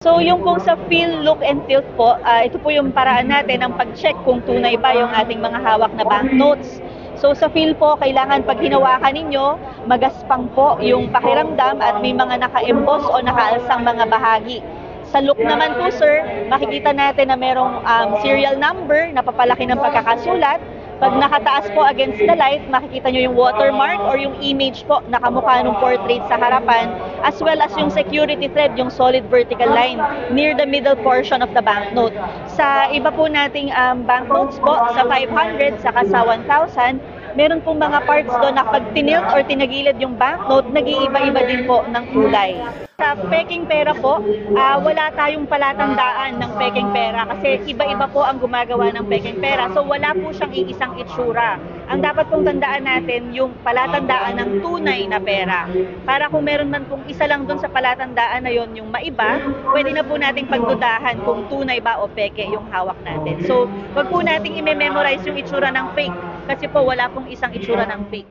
So yung pong sa feel, look, and tilt po, ito po yung paraan natin ng pag-check kung tunay ba yung ating mga hawak na banknotes. So sa feel po, kailangan pag hinawakan ninyo, magaspang po yung pakiramdam at may mga naka-emboss o nakaalsang mga bahagi. Sa look naman po sir, makikita natin na merong serial number na papalaki ng pagkakasulat. Pag nakataas po against the light, makikita nyo yung watermark or yung image po na kamukha ng portrait sa harapan, as well as yung security thread, yung solid vertical line near the middle portion of the banknote. Sa iba po nating banknotes po, sa 500 saka sa 1,000, meron pong mga parts doon na pag tinilt or tinagilid yung banknote, nag-iiba-iba din po ng kulay. Sa peking pera po, wala tayong palatandaan ng peking pera kasi iba-iba po ang gumagawa ng peking pera. So wala po siyang iisang itsura. Ang dapat pong tandaan natin yung palatandaan ng tunay na pera. Para kung meron man pong isa lang doon sa palatandaan na yon yung maiba, pwede na po nating pagdudahan kung tunay ba o peke yung hawak natin. So wag po nating i-memorize yung itsura ng fake kasi po wala pong isang itsura ng fake.